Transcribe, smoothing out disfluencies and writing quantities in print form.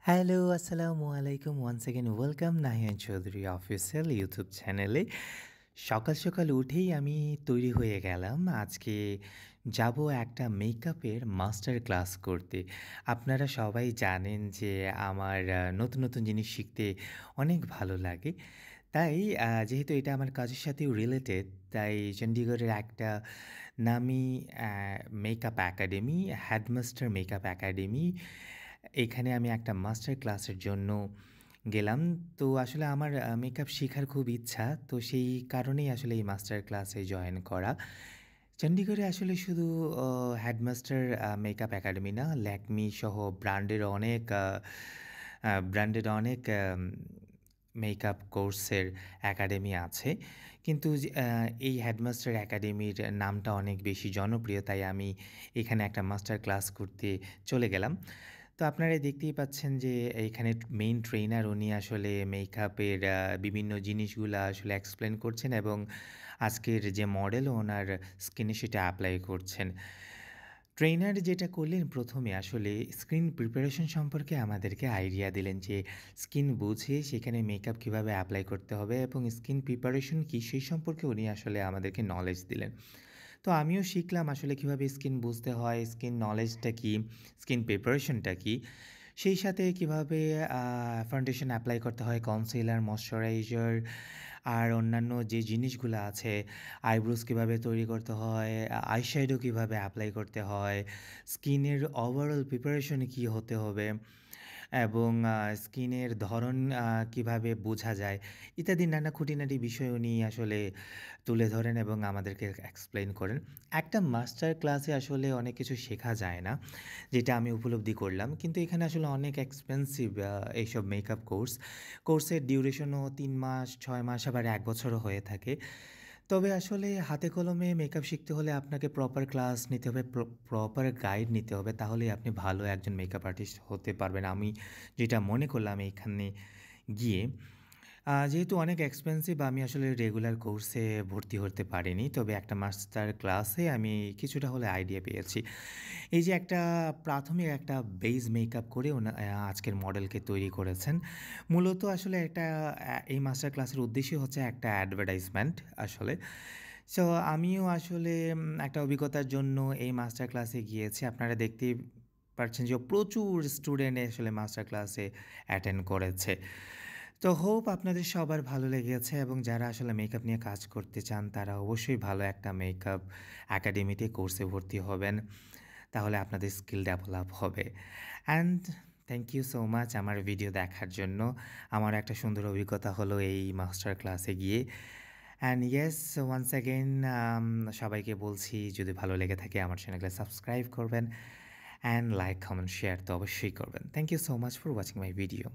Hello, আসসালামু আলাইকুম। Once again welcome Nahiyan Chowdhury official YouTube চ্যানেলে। সকাল, সকাল উঠেই আমি তৈরি হয়ে গেলাম। আজকে যাবো একটা মেকআপের মাস্টার ক্লাস করতে। আপনারা সবাই জানেন যে আমার নতুন, নতুন জিনিস শিখতে অনেক ভালো লাগে। তাই যেহেতু এটা আমার কাজের সাথেও রিলেটেড, তাই চণ্ডীগড়ের একটা নামি অ্যা makeup academy, headmaster makeup academy, এখানে আমি একটা মাস্টার ক্লাসের জন্য গেলাম। তো আসলে আমার মেকআপ শিখার খুব ইচ্ছা। তো সেই কারণেই আসলে এই মাস্টার ক্লাসে জয়েন করা। চণ্ডীগড়ে আসলে শুধু অ হেডমাস্টার মেকআপ একাডেমি না, ল্যাকমি সহ ব্র্যান্ডেড অনেক মেকআপ কোর্সের একাডেমি আছে। কিন্তু এই হেডমাস্টার একাডেমির নামটা অনেক বেশি জনপ্রিয়, তাই আমি এখানে একটা মাস্টার ক্লাস করতে চলে গেলাম। তো আপনারা দেখতেই পাচ্ছেন যে এইখানে মেইন ট্রেইনার উনি আসলে মেকআপের বিভিন্ন জিনিসগুলা আসলে এক্সপ্লেন করছেন এবং আজকের যে মডেল ওনার স্কিনে সেটা এপ্লাই করছেন। ট্রেইনার যেটা করলেন ১ম এ আসলে স্কিন প্রিপারেশন সম্পর্কে আমাদেরকে আইডিয়া দিলেন যে স্কিন বুঝে সেখানে মেকআপ কিভাবে এপ্লাই করতে হবে এবং স্কিন প্রিপারেশন কি সেই সম্পর্কে উনি আসলে আমাদেরকে নলেজ দিলেন। তো আমিও শিখলাম আসলে কিভাবে স্কিন বুঝতে হয়, স্কিন নলেজটা কি, স্কিন প্রিপারেশনটা কি। সেই সাথে কিভাবে আ ফাউন্ডেশন এপ্লাই করতে হয়, কনসিলার, ময়েশ্চারাইজার আর অন্যান্য যে জিনিসগুলা আছে, আইব্রোজ কিভাবে তৈরি করতে হয়, আইশ্যাডো কিভাবে এপ্লাই করতে হয়, স্কিনের ওভারঅল প্রিপারেশন কি হতে হবে এবং স্কিনের ধরন কিভাবে বোঝা যায়, ইত্যাদি নানা খুঁটিনাটি বিষয় উনি আসলে তুলে ধরেন এবং আমাদেরকে এক্সপ্লেইন করেন। একটা মাস্টার ক্লাসে আসলে অনেক কিছু শেখা যায় না, যেটা আমি উপলব্ধি করলাম। কিন্তু এখানে আসলে অনেক এক্সপেন্সিভ এইসব মেকআপ কোর্স। কোর্সের ডিউরেশনও ৩ মাস, ৬ মাস আবার ১ বছরও হয়ে থাকে। তবে আসলে হাতে কলমে মেকআপ শিখতে হলে আপনাকে প্রপার ক্লাস নিতে হবে, প্রপার গাইড নিতে হবে। তাহলেই আপনি ভালো একজন মেকআপ আর্টিস্ট হতে পারবেন। আমি যেটা মনে করলাম এইখানে গিয়ে। যেহেতু অনেক এক্সপেন্সিভ আমি আসলে রেগুলার কোর্সে ভর্তি হতে পারিনি। তবে একটা মাস্টার ক্লাসে আমি কিছুটা হলে আইডিয়া পেয়েছি। এই যে একটা প্রাথমিক একটা বেস মেকআপ করে আজকের মডেলকে তৈরি করেছেন। মূলত আসলে এই মাস্টার ক্লাসের উদ্দেশ্যই হচ্ছে একটা অ্যাডভার্টাইজমেন্ট আসলে। সো আমিও আসলে একটা অভিজ্ঞতার জন্য এই মাস্টার ক্লাসে গিয়েছি। আপনারা দেখতেই পারছেন যে প্রচুর স্টুডেন্ট আসলে মাস্টার ক্লাসে অ্যাটেন্ড করেছে। তো হোপ আপনাদের সবার ভালো লেগেছে এবং যারা আসলে মেকআপ নিয়ে কাজ করতে চান তারা অবশ্যই ভালো একটা মেকআপ একাডেমিতে কোর্সে ভর্তি হবেন। তাহলে আপনাদের স্কিল ডেভেলপ হবে। And thank you so much আমার ভিডিও দেখার জন্য। আমার একটা সুন্দর অভিজ্ঞতা হলো এই মাস্টার ক্লাসে গিয়ে। অ্যান্ড ইয়েস, ওয়ান্স অ্যাগেইন সবাইকে বলছি যদি ভালো লেগে থাকে আমার চ্যানেলকে সাবস্ক্রাইব করবেন অ্যান্ড লাইক, কমেন্ট, শেয়ার তো অবশ্যই করবেন। Thank you so much for watching my video.